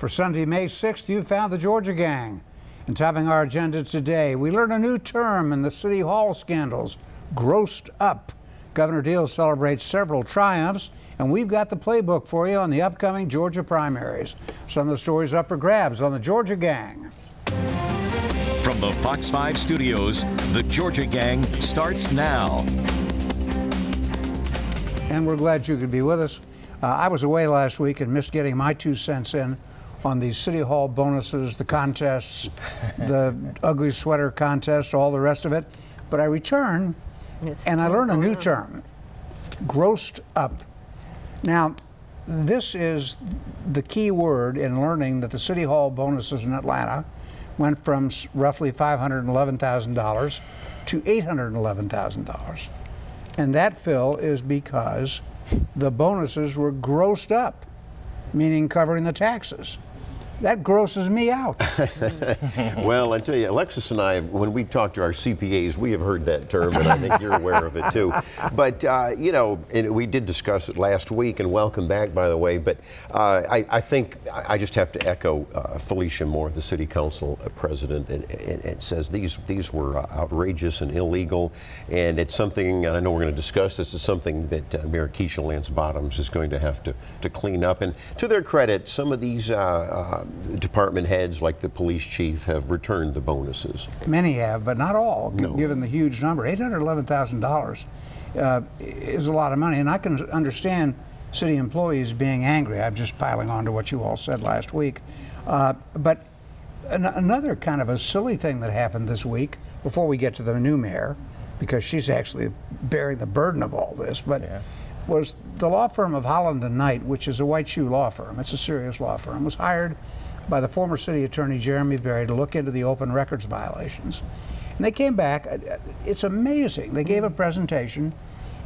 For Sunday, May 6th, you found the Georgia Gang. And topping our agenda today, we learn a new term in the City Hall scandals, grossed up. Governor Deal celebrates several triumphs, and we've got the playbook for you on the upcoming Georgia primaries. Some of the stories up for grabs on the Georgia Gang. From the Fox 5 studios, the Georgia Gang starts now. And we're glad you could be with us. I was away last week and missed getting my 2 cents in on the City Hall bonuses, the contests, the ugly sweater contest, all the rest of it. But I return and I learned a new term, grossed up. Now, this is the key word in learning that the City Hall bonuses in Atlanta went from roughly $511,000 to $811,000. And that, Phil, is because the bonuses were grossed up, meaning covering the taxes. That grosses me out. Well, I tell you, Alexis and I, when we talk to our CPAs, we have heard that term, and I think you're aware of it too. But, you know, and we did discuss it last week, and welcome back, by the way. But I think I just have to echo Felicia Moore, the City Council president, and it says these were outrageous and illegal, and it's something, and I know we're going to discuss this, is something that Mayor Keisha Lance Bottoms is going to have to clean up. And to their credit, some of these department heads, like the police chief, have returned the bonuses. Many have, but not all, no. Given the huge number. $811,000 is a lot of money, and I can understand city employees being angry. I'm just piling on to what you all said last week. But another kind of a silly thing that happened this week, before we get to the new mayor, because she's actually bearing the burden of all this, but was the law firm of Holland & Knight, which is a white shoe law firm. It's a serious law firm. Was hired by the former city attorney Jeremy Berry to look into the open records violations. And they came back. It's amazing. They gave a presentation,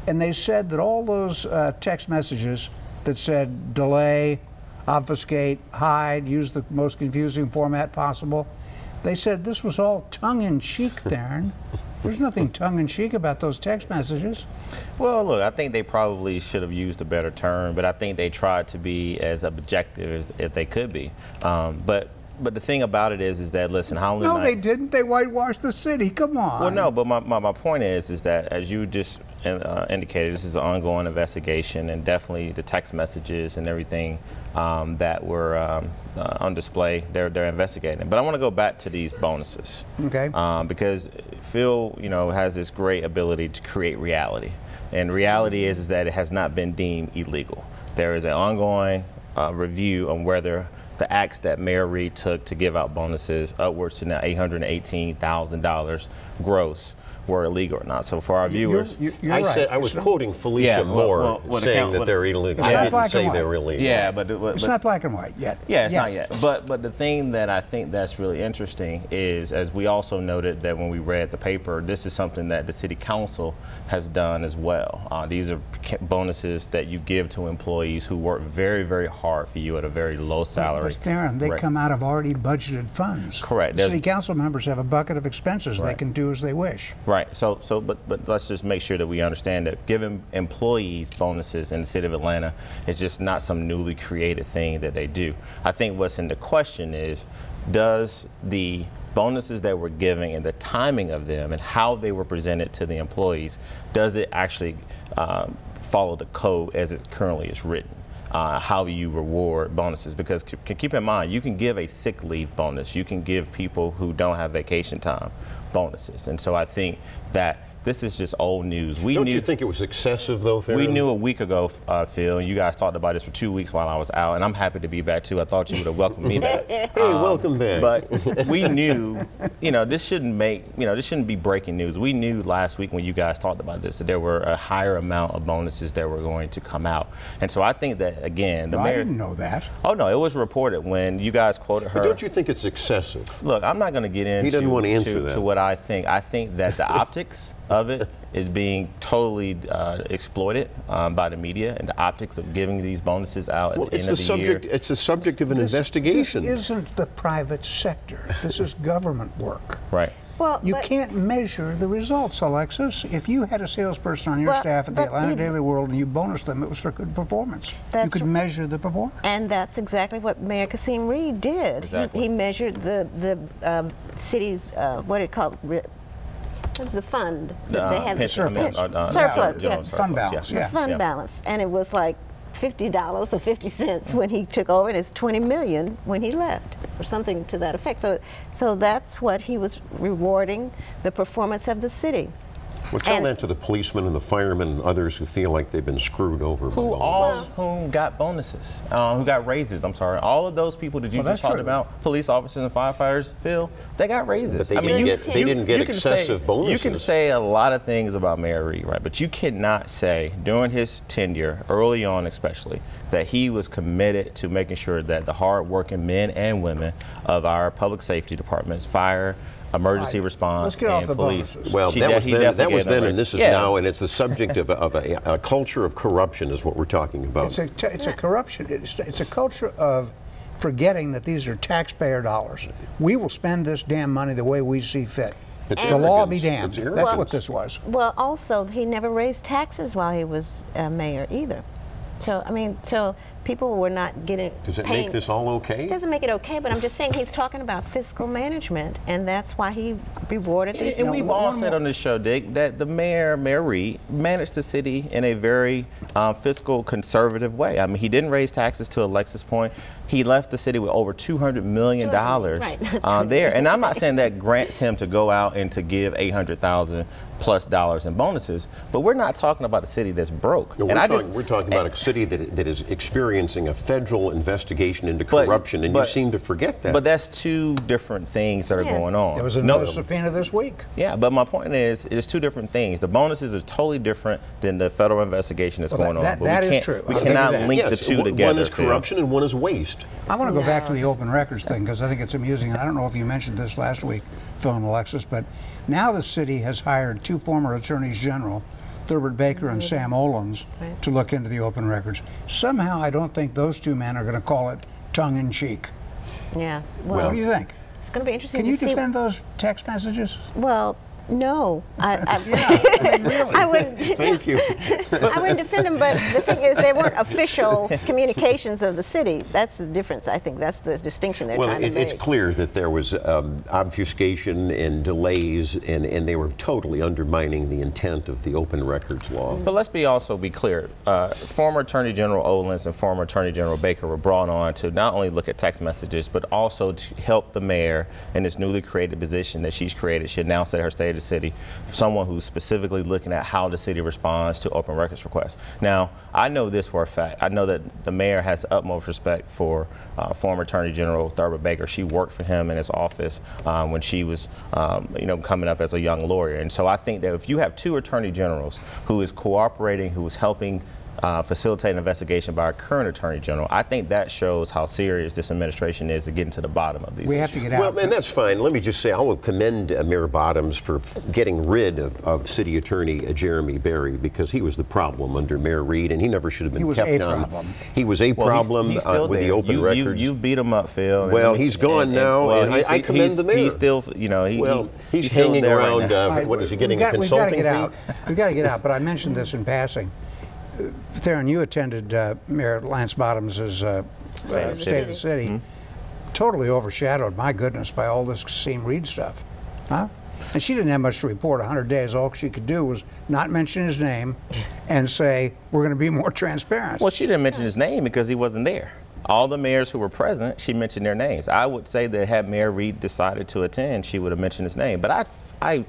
and they said that all those text messages that said delay, obfuscate, hide, use the most confusing format possible, they said this was all tongue-in-cheek, Darren. There's nothing tongue-in-cheek about those text messages. Well, look, I think they probably should have used a better term, but I think they tried to be as objective as they could be. But the thing about it is that, listen, Holland No, they didn't. They whitewashed the city. Come on. Well, no, but my point is that, as you just indicated, this is an ongoing investigation, and definitely the text messages and everything that were on display, they're investigating. But I want to go back to these bonuses. Okay. Because Phil, you know, has this great ability to create reality. And reality is that it has not been deemed illegal. There is an ongoing review on whether the acts that Mayor Reed took to give out bonuses upwards to now $818,000 gross were illegal or not. So for our viewers, I was quoting Felicia Moore saying that they're illegal. I didn't say they're illegal. Yeah, but it's not black and white yet. Yeah, it's not yet. But the thing that I think that's really interesting is, as we also noted that when we read the paper, this is something that the City Council has done as well. These are bonuses that you give to employees who work very, very hard for you at a very low salary. But Darren, they come out of already budgeted funds. Correct. The City Council members have a bucket of expenses they can do as they wish. Right. But let's just make sure that we understand that giving employees bonuses in the city of Atlanta is just not some newly created thing that they do. I think what's in the question is, does the bonuses that we're giving and the timing of them and how they were presented to the employees, does it actually follow the code as it currently is written? How you reward bonuses, because keep in mind, you can give a sick leave bonus, you can give people who don't have vacation time bonuses, and so I think that this is just old news. Don't you think it was excessive, though, Theron? We knew a week ago, Phil, and you guys talked about this for 2 weeks while I was out, and I'm happy to be back, too. I thought you would have welcomed me back. Hey, welcome back. But we knew, this shouldn't be breaking news. We knew last week when you guys talked about this that there were a higher amount of bonuses that were going to come out. And so I think that, again, the mayor... I didn't know that. Oh, no, it was reported when you guys quoted her. But don't you think it's excessive? Look, I'm not going to get into he doesn't want to answer that. To what I think. I think that the optics of it is being totally exploited by the media, and the optics of giving these bonuses out at the end of the year. It's the subject of an investigation. This isn't the private sector. This is government work. Right. Well, you can't measure the results, Alexis. If you had a salesperson on your staff at the Atlanta Daily World and you bonused them, it was for good performance. You could measure the performance. And that's exactly what Mayor Kasim Reed did. Exactly. He measured the city's, what it called, what's the fund? That they have surplus. Surplus, yeah. Fund balance, The fund balance. And it was like $50 or 50 cents when he took over, and it's $20 million when he left, or something to that effect. So that's what he was rewarding, the performance of the city. Well, tell that to the policemen and the firemen and others who feel like they've been screwed over. All of whom got bonuses, who got raises, I'm sorry. All of those people that you just talked about, police officers and firefighters, Phil, they got raises. But they didn't get excessive bonuses. You can say a lot of things about Mayor Reed, right? But you cannot say during his tenure, early on especially, that he was committed to making sure that the hard-working men and women of our public safety departments, fire, emergency response, and police. Well, that was then, and this is now, and it's the subject of a culture of corruption is what we're talking about. It's a corruption. It's a culture of forgetting that these are taxpayer dollars. We will spend this damn money the way we see fit. The law be damned. That's what this was. Well, also, he never raised taxes while he was mayor either. So, I mean, people were not getting Does it make this all okay? It doesn't make it okay, but I'm just saying he's talking about fiscal management, and that's why he rewarded these people. And we've all said on this show, Dick, that the Mayor Reed, managed the city in a very fiscal conservative way. I mean, he didn't raise taxes, to Alexis' point. He left the city with over $200 million there. And I'm not saying that grants him to go out and to give $800,000 plus in bonuses, but we're not talking about a city that's broke. No, we're talking about a city that is experiencing a federal investigation into corruption, and you seem to forget that. But that's two different things that are going on. There was another subpoena this week. Yeah, but my point is, it's two different things. The bonuses are totally different than the federal investigation that's going on. That is true. We cannot link the two together. One is corruption and one is waste. I want to go back to the open records thing because I think it's amusing. And I don't know if you mentioned this last week, Phil and Alexis, but now the city has hired two former attorneys general, Thurber Baker and Sam Olens, to look into the open records. Somehow I don't think those two men are going to call it tongue-in-cheek. Yeah. Well, what do you think? It's going to be interesting to see. Can you defend those text messages? Well, no. Really? I wouldn't. Thank you. I wouldn't defend them, but the thing is, they weren't official communications of the city. That's the difference. I think that's the distinction they're trying to make. It's clear that there was obfuscation and delays, and they were totally undermining the intent of the open records law. But let's also be clear. Former Attorney General Olens and former Attorney General Baker were brought on to not only look at text messages, but also to help the mayor in this newly created position that she's created. She announced at her State of the City, someone who's specifically looking at how the city responds to open records requests. Now, I know this for a fact. I know that the mayor has the utmost respect for former Attorney General Thurber Baker. She worked for him in his office when she was, coming up as a young lawyer. And so I think that if you have two attorney generals who is cooperating, who is helping facilitate an investigation by our current Attorney General, I think that shows how serious this administration is to getting to the bottom of these issues. We have to get out. Well, and that's fine. Let me just say, I will commend Mayor Bottoms for getting rid of City Attorney Jeremy Berry, because he was the problem under Mayor Reed, and he never should have been kept on. He was a problem he's with the open records. You beat him up, Phil. Well, he's gone now, and I commend the mayor. He's still, he's hanging around. What is he getting? A consulting fee? We've got to get out. But I mentioned this in passing. Theron, you attended Mayor Lance Bottoms' State of the City. Totally overshadowed, my goodness, by all this Kasim Reed stuff. Huh? And she didn't have much to report. 100 days, all she could do was not mention his name and say, we're going to be more transparent. Well, she didn't mention his name because he wasn't there. All the mayors who were present, she mentioned their names. I would say that had Mayor Reed decided to attend, she would have mentioned his name. But I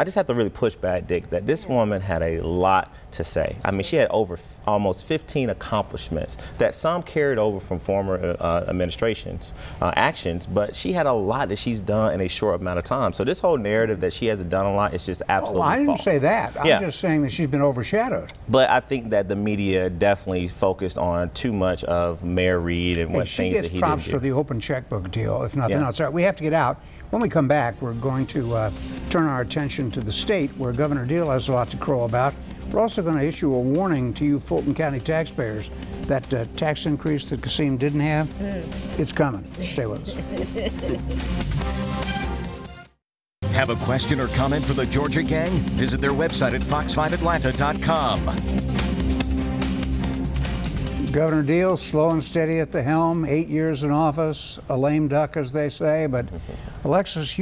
just have to really push back, Dick, that this woman had a lot to say. I mean, she had almost 15 accomplishments that some carried over from former administrations' actions, but she had a lot that she's done in a short amount of time. So this whole narrative that she hasn't done a lot is just absolutely false. I didn't say that. I'm just saying that she's been overshadowed. But I think that the media definitely focused on too much of Mayor Reed and what things that he did. She gets props for the open checkbook deal, if nothing else. All right, we have to get out. When we come back, we're going to turn our attention to the state, where Governor Deal has a lot to crow about. We're also going to issue a warning to you Fulton County taxpayers that tax increase that Kasim didn't have, it's coming. Stay with us. Have a question or comment for the Georgia Gang? Visit their website at fox5atlanta.com. Governor Deal, slow and steady at the helm, 8 years in office, a lame duck, as they say. But Alexis,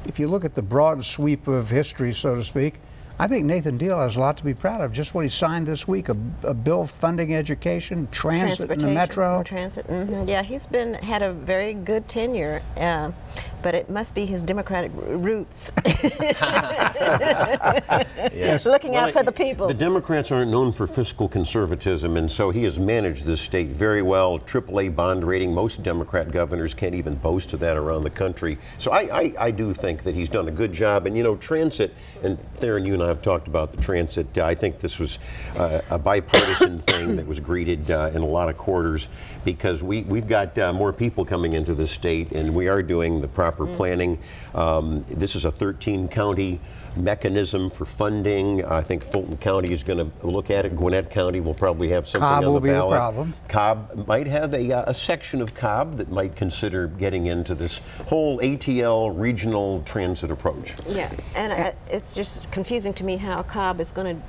if you look at the broad sweep of history, so to speak, I think Nathan Deal has a lot to be proud of. Just what he signed this week, a bill funding education, transit in the metro. Transit, yeah, he's had a very good tenure, but it must be his Democratic roots. Yes. Looking out for the people. The Democrats aren't known for fiscal conservatism, and so he has managed this state very well. AAA bond rating. Most Democrat governors can't even boast of that around the country. So I do think that he's done a good job. And you know, transit, and Theron, you and I have talked about the transit. I think this was a bipartisan thing that was greeted in a lot of quarters, because we've got more people coming into the state, and we are doing the proper planning. This is a 13-county mechanism for funding. I think Fulton County is going to look at it. Gwinnett County will probably have something Cobb on the will be the ballot. problem. Cobb might have a section of Cobb that might consider getting into this whole ATL regional transit approach. Yeah, and it's just confusing to me how Cobb is going to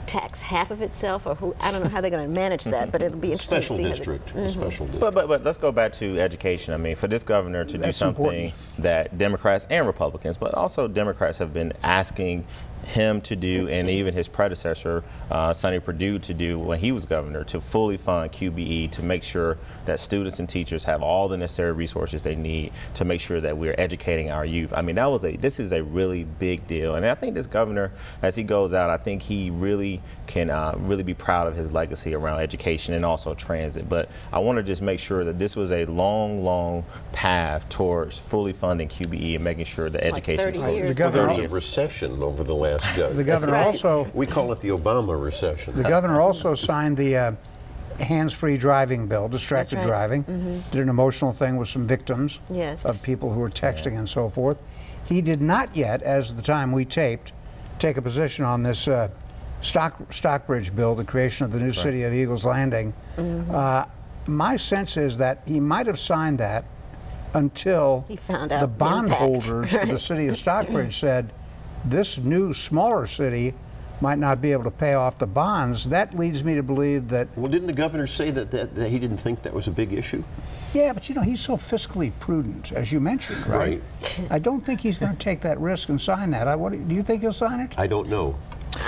tax half of itself, or I don't know how they're going to manage that, but it'll be interesting Special to see district. Special district. But let's go back to education. I mean, for this governor to do something important. that Democrats and Republicans, but also Democrats have been asking him to do, and even his predecessor, Sonny Perdue, to do when he was governor, to fully fund QBE, to make sure that students and teachers have all the necessary resources they need to make sure that we're educating our youth. I mean, this is a really big deal, and I think this governor, as he goes out, I think he really can really be proud of his legacy around education and also transit. But I want to just make sure that this was a long path towards fully funding QBE and making sure that education is 30 years. The governor, There's a recession over the last the governor Right. also, we call it the Obama recession. the governor also signed the hands-free driving bill, distracted That's right. driving. Did an emotional thing with some victims Yes. of people who were texting and so forth. He did not yet, as the time we taped, take a position on this Stockbridge bill, the creation of the new city of Eagles Landing. My sense is that he might have signed that until He found out the the impact. bondholders for the city of Stockbridge said, this new smaller city might not be able to pay off the bonds. That leads me to believe that. Well, didn't the governor say that he didn't think that was a big issue? Yeah, but you know, he's so fiscally prudent, as you mentioned, right? I don't think he's going to take that risk and sign that. Do you think he'll sign it? I don't know.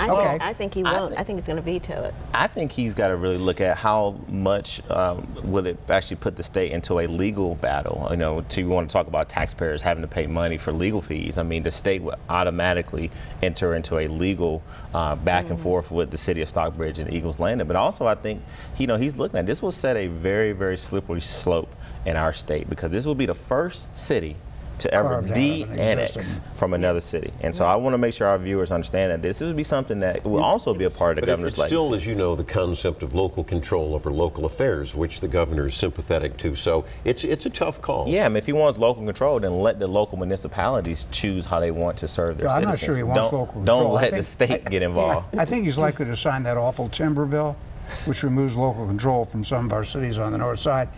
Okay. I think he won't. I think he's going to veto it. I think he's got to really look at how much will it actually put the state into a legal battle. You know, you want to talk about taxpayers having to pay money for legal fees. I mean, the state would automatically enter into a legal back and forth with the city of Stockbridge and Eagles Landing. But also, I think, you know, he's looking at this will set a very slippery slope in our state, because this will be the first city to ever Carved out of an de-annex existing- from another city. And so I want to make sure our viewers understand that this would be something that will also be a part of the But governor's it's legacy. still, as you know, the concept of local control over local affairs, which the governor is sympathetic to. So it's a tough call. Yeah, I mean, if he wants local control, then let the local municipalities choose how they want to serve their Well, I'm citizens. not sure he wants local control. Don't I let think- the state get involved. I think he's likely to sign that awful timber bill, which removes local control from some of our cities on the north side.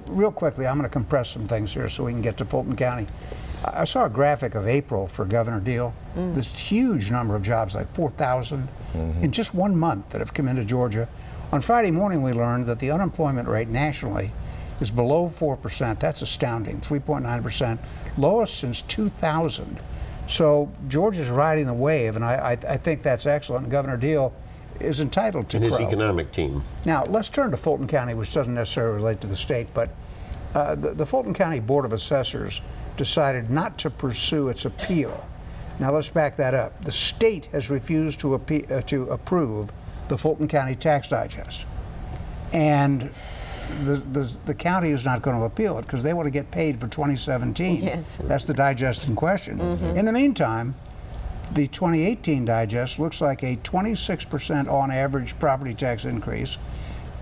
Real quickly, I'm going to compress some things here so we can get to Fulton County. I saw a graphic of April for Governor Deal. This huge number of jobs, like 4,000 in just 1 month, that have come into Georgia. On Friday morning, we learned that the unemployment rate nationally is below 4%. That's astounding, 3.9%, lowest since 2000. So Georgia's riding the wave, and I think that's excellent. Governor Deal is entitled to And his crow. economic team. Now, let's turn to Fulton County, which doesn't necessarily relate to the state, but the Fulton County Board of Assessors decided not to pursue its appeal. Now, let's back that up. The state has refused to approve the Fulton County Tax Digest. And the county is not going to appeal it because they want to get paid for 2017. Yes. That's the digest in question. In the meantime, the 2018 digest looks like a 26% on average property tax increase.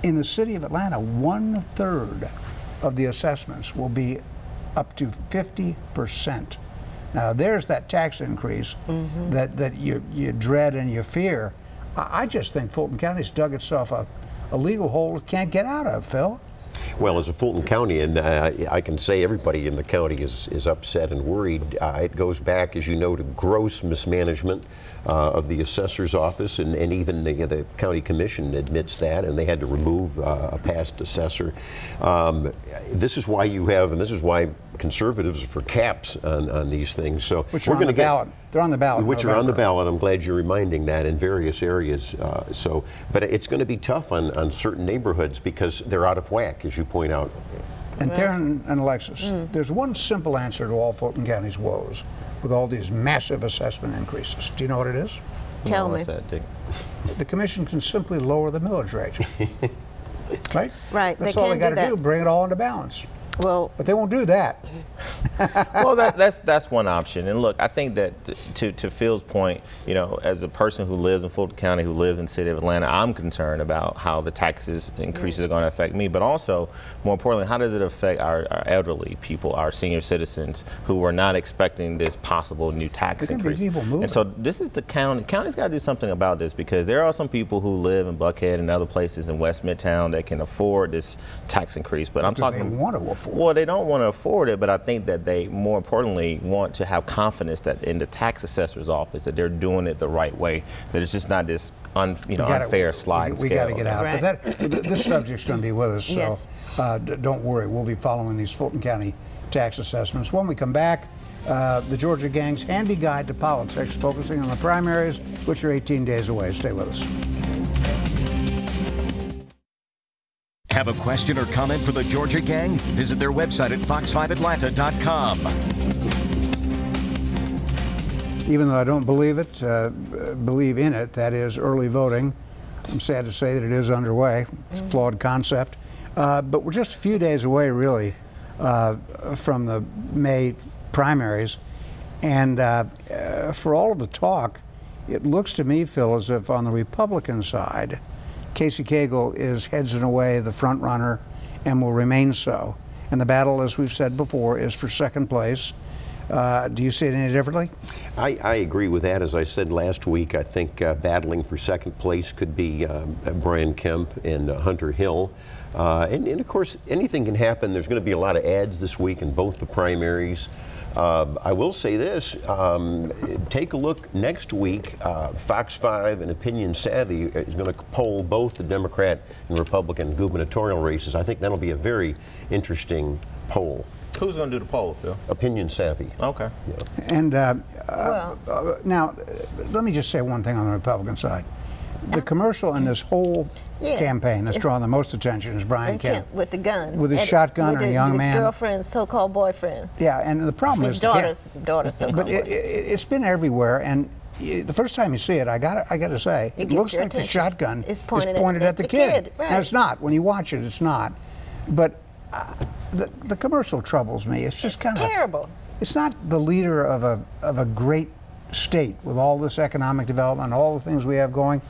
In the city of Atlanta, 1/3 of the assessments will be up to 50%. Now there's that tax increase that you dread and you fear. I just think Fulton County's dug itself a legal hole it can't get out of, Phil. Well, as a Fulton County, and I can say everybody in the county is upset and worried. It goes back, as you know, to gross mismanagement of the assessor's office, and even the county commission admits that, and they had to remove a past assessor. This is why you have, and this is why conservatives are for caps on these things. So which are on the ballot. They're on the ballot. Which are on the ballot. I'm glad you're reminding that in various areas. But it's going to be tough on certain neighborhoods because they're out of whack, as you point out. And Taryn and Alexis, there's one simple answer to all Fulton County's woes with all these massive assessment increases. Do you know what it is? Tell me. What's that, Dick? The commission can simply lower the millage rate. Right? Right. That's they all they got can to do, bring it all into balance. Well, But they won't do that. Well, that's one option. And look, I think that to Phil's point, you know, as a person who lives in Fulton County, who lives in the city of Atlanta, I'm concerned about how the taxes increases are going to affect me. But also, more importantly, how does it affect our elderly people, our senior citizens who are not expecting this possible new tax increase? And so this is the county's got to do something about this, because there are some people who live in Buckhead and other places in West Midtown that can afford this tax increase. But I'm talking. They want to afford. Well, they don't want to afford it, but I think that they, more importantly, want to have confidence that in the tax assessor's office that they're doing it the right way, that it's just not this unfair sliding We got to get out. Right. But this subject's going to be with us, so Yes. Don't worry. We'll be following these Fulton County tax assessments. When we come back, the Georgia Gang's handy guide to politics, focusing on the primaries, which are 18 days away. Stay with us. Have a question or comment for the Georgia Gang? Visit their website at fox5atlanta.com. Even though I don't believe it, believe in it, that is early voting, I'm sad to say that it is underway. It's a flawed concept. But we're just a few days away, really, from the May primaries. And for all of the talk, it looks to me, Phil, as if on the Republican side, Casey Cagle is heads and away the front runner and will remain so. And the battle, as we've said before, is for second place. Do you see it any differently? I agree with that. As I said last week, I think battling for second place could be Brian Kemp and Hunter Hill. And of course, anything can happen. There's going to be a lot of ads this week in both the primaries. I will say this, take a look next week. Fox 5 and Opinion Savvy is going to poll both the Democrat and Republican gubernatorial races. I think that'll be a very interesting poll. Who's going to do the poll, Phil? Opinion Savvy. Okay. Yeah. And now, let me just say one thing on the Republican side. The commercial in this whole campaign that's drawing the most attention is Brian Kemp. with the gun. With his shotgun and a young man. Girlfriend's so-called boyfriend. Yeah, and the problem His is daughter's so-called But boyfriend. it's been everywhere, and the first time you see it, I got to say, it looks like the shotgun is pointed at the kid. Right. Now, it's not. When you watch it, it's not. But the commercial troubles me. It's just kind of terrible. It's not the leader of a great state with all this economic development, all the things we have going.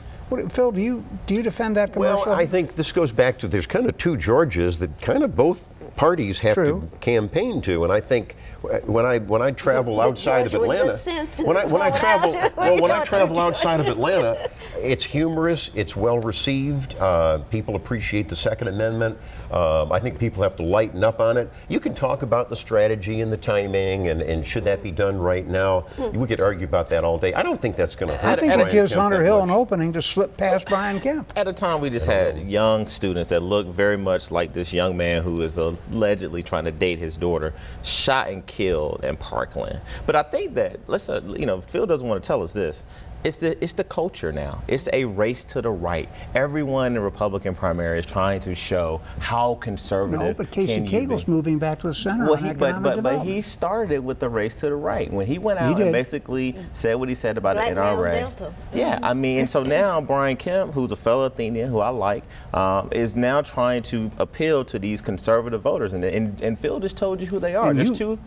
Phil, do you defend that commercial? Well, I think this goes back to there's kind of two Georgias that kind of both parties have to campaign to, and I think when I travel outside of Atlanta, when I travel outside of Atlanta, it's humorous, it's well received. People appreciate the Second Amendment. I think people have to lighten up on it. You can talk about the strategy and the timing and should that be done right now. We could argue about that all day. I don't think that's going to hurt. I think it gives Kemp Hunter Hill an opening to slip past Brian Kemp. At a time, we just had young students that look very much like this young man who is allegedly trying to date his daughter, shot and killed in Parkland. But I think that, Phil doesn't want to tell us this. It's the culture now. It's a race to the right. Everyone in the Republican primary is trying to show how conservative. No, but Casey Cagle's moving back to the center. But he started with the race to the right when he went out and basically said what he said about the NRA. Yeah, I mean, and so now Brian Kemp, who's a fellow Athenian who I like, is now trying to appeal to these conservative voters. And Phil just told you who they are. There's two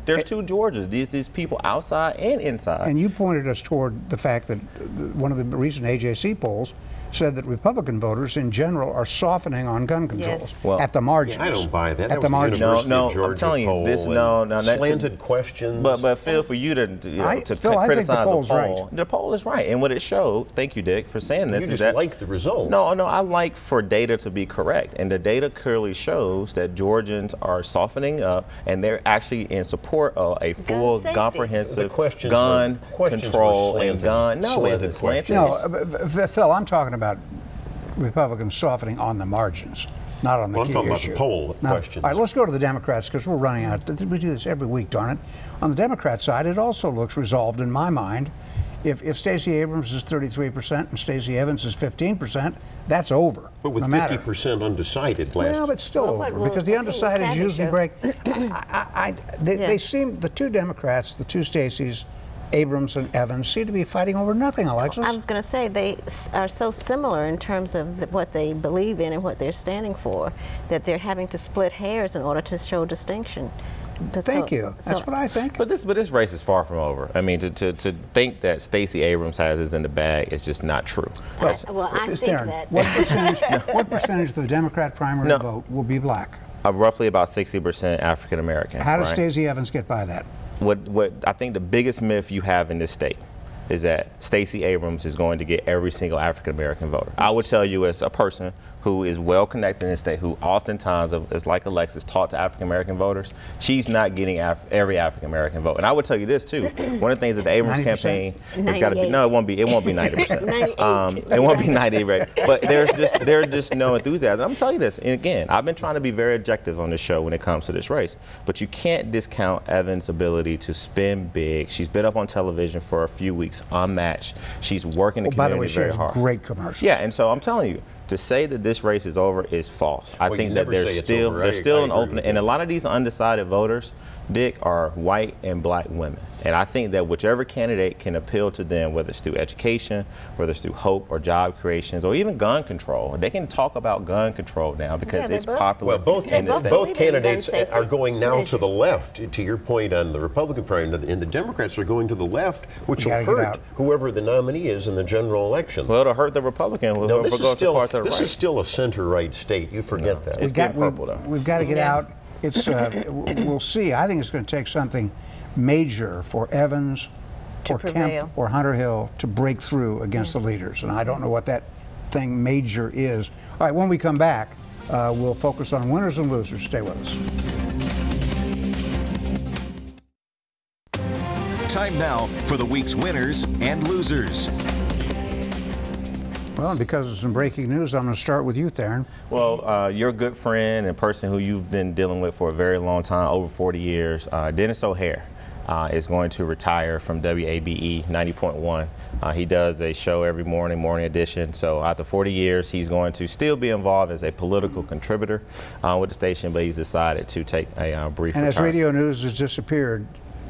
Georgias. These people outside and inside. And you pointed us toward the fact that one of the recent AJC polls said that Republican voters in general are softening on gun controls Yes. Well, at the margins. I don't buy that. At That the was margins. University No, of Georgia I'm telling you, poll this and no, that's slanted questions. But Phil, for you to Phil, I think the criticize poll's the right. poll, the poll is right, and what it showed. Thank you, Dick, for saying this. you is just that like the result. No, I like for data to be correct, and the data clearly shows that Georgians are softening up, and they're actually in support of a full, safety. comprehensive The questions gun were- questions control were and slanted- gun. No, it slanted isn't slanted. questions. No, Phil, I'm talking about Republicans softening on the margins, not on the Well, I'm key talking about issue. the poll Now, questions. All right, let's go to the Democrats because we're running out. We do this every week, darn it. On the Democrat side, it also looks resolved in my mind. If Stacey Abrams is 33% and Stacey Evans is 15%, that's over. But with no matter. 50% undecided last Well, but still Well, what over will- because the I think what's undecideds happening, usually Joe- break. They seem, the two Democrats, the two Stacys, Abrams and Evans, seem to be fighting over nothing, Alexis. I was going to say they are so similar in terms of what they believe in and what they're standing for that they're having to split hairs in order to show distinction. But Thank you. That's what I think. But this race is far from over. I mean, to think that Stacey Abrams has this in the bag is just not true. That's- Well, I It's think Darren, that. what percentage of the Democrat primary No. vote will be black? roughly about 60% African American. How does right? Stacey Evans get by that? What I think the biggest myth you have in this state is that Stacey Abrams is going to get every single African American voter. I would tell you, as a person who is well connected in the state, who oftentimes is like Alexis, taught to African American voters, she's not getting every African American vote. And I would tell you this too: one of the things that the Abrams 90%? campaign has got to be. 98. No, it won't be. It won't be 90%. 98. It won't be 90, right? But there's just no enthusiasm. I'm telling you this, and again, I've been trying to be very objective on this show when it comes to this race. But you can't discount Evans' ability to spin big. She's been up on television for a few weeks, unmatched. She's working the By the community way, she very has hard. great commercials. Yeah, and so I'm telling you, to say that this race is over is false. I Well, think you that never there's say it's still over. there's I still an agree open, with and you. a lot of these undecided voters, Dick, are white and black women. And I think that whichever candidate can appeal to them, whether it's through education, whether it's through hope or job creations, or even gun control, they can talk about gun control now because they're it's both- popular Well, both in the both state. both believe in gun candidates safety are going now to the measures. left. To your point on the Republican primary, and the Democrats are going to the left, which We will gotta get hurt out. whoever the nominee is in the general election. Well, it'll hurt the Republican who no, goes to the this right. is still a center-right state. You forget that. It's getting purple, though. We've got to get out. It's we'll see. I think it's going to take something major for Evans To or prevail. Kemp or Hunter Hill to break through against the leaders, and I don't know what that thing major is. All right, when we come back, we'll focus on winners and losers. Stay with us. Time now for the week's winners and losers. Well, and because of some breaking news, I'm going to start with you, Theron. Well, your good friend and person who you've been dealing with for a very long time, over 40 years, Dennis O'Hare, is going to retire from WABE 90.1. He does a show every morning edition. So after 40 years, he's going to still be involved as a political contributor with the station, but he's decided to take a brief And as retirement. radio news has disappeared,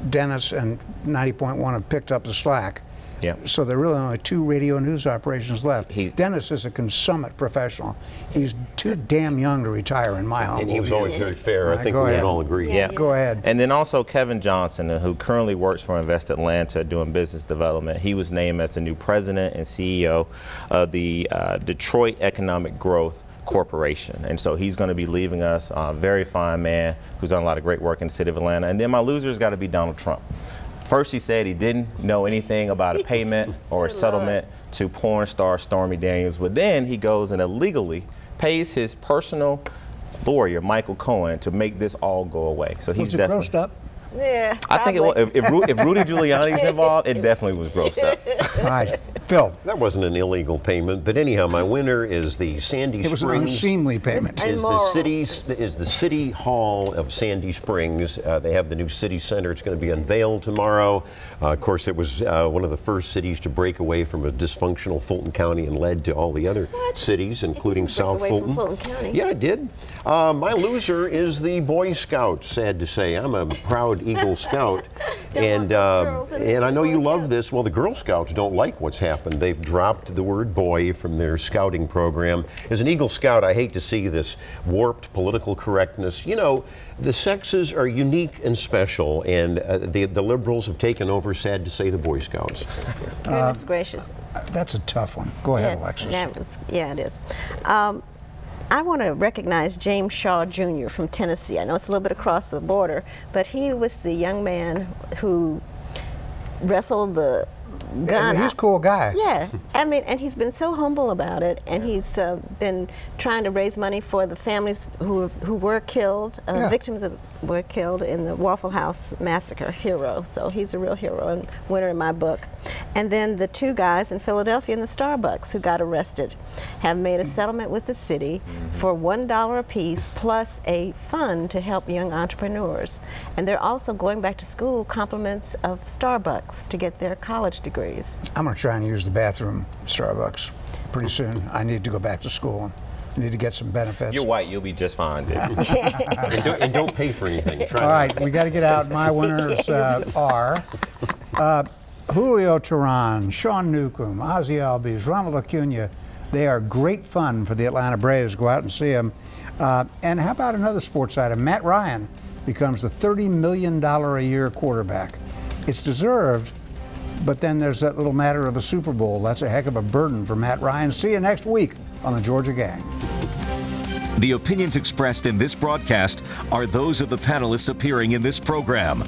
Dennis and 90.1 have picked up the slack. Yeah. So there are really only two radio news operations left. He- Dennis is a consummate professional. He's too damn young to retire, in my humble And he was view. always very fair. All I right, think go we ahead. can all agree. Yeah. Go ahead. And then also Kevin Johnson, who currently works for Invest Atlanta doing business development. He was named as the new president and CEO of the Detroit Economic Growth Corporation. And so he's going to be leaving us, a very fine man who's done a lot of great work in the city of Atlanta. And then my loser's got to be Donald Trump. First, he said he didn't know anything about a payment or a settlement to porn star Stormy Daniels, but then he goes and illegally pays his personal lawyer, Michael Cohen, to make this all go away. So he's Was it definitely. grossed up? Yeah, I think it was, probably. if Rudy Giuliani's involved, it definitely was grossed up. All right, Phil. That wasn't an illegal payment, but anyhow, my winner is the Sandy It was an Springs. unseemly payment. It's- Is the city hall of Sandy Springs. They have the new city center. It's going to be unveiled tomorrow. Of course, it was one of the first cities to break away from a dysfunctional Fulton County and led to all the other cities, including didn't break South away from Fulton. Fulton County. Yeah, it did. My loser is the Boy Scouts, sad to say. I'm a proud proud Eagle Scout. Don't want those girls in and I know Boy you love Scouts. this. Well, the Girl Scouts don't like what's happened. They've dropped the word boy from their scouting program. As an Eagle Scout, I hate to see this warped political correctness. You know, the sexes are unique and special, and the liberals have taken over, sad to say, the Boy Scouts. Goodness gracious. That's a tough one. Go ahead, Yes, Alexis. yeah, it is. I want to recognize James Shaw Jr. from Tennessee. I know it's a little bit across the border, but he was the young man who wrestled the gun. He's a cool guy. Yeah, I mean, and he's been so humble about it, and he's been trying to raise money for the families who were killed, victims were killed in the Waffle House massacre. Hero, so he's a real hero and winner in my book. And then the two guys in Philadelphia in the Starbucks who got arrested have made a settlement with the city for $1 a piece plus a fund to help young entrepreneurs. And they're also going back to school compliments of Starbucks to get their college degrees. I'm going to try and use the bathroom at Starbucks pretty soon. I need to go back to school. I need to get some benefits. You're white. You'll be just fine, dude. and don't pay for anything. Try All that. right, we got to get out. My winners are Julio Teheran, Sean Newcomb, Ozzie Albies, Ronald Acuna. They are great fun for the Atlanta Braves. Go out and see them. And how about another sports item? Matt Ryan becomes the $30 million a year quarterback. It's deserved, but then there's that little matter of the Super Bowl. That's a heck of a burden for Matt Ryan. See you next week on the Georgia Gang. The opinions expressed in this broadcast are those of the panelists appearing in this program.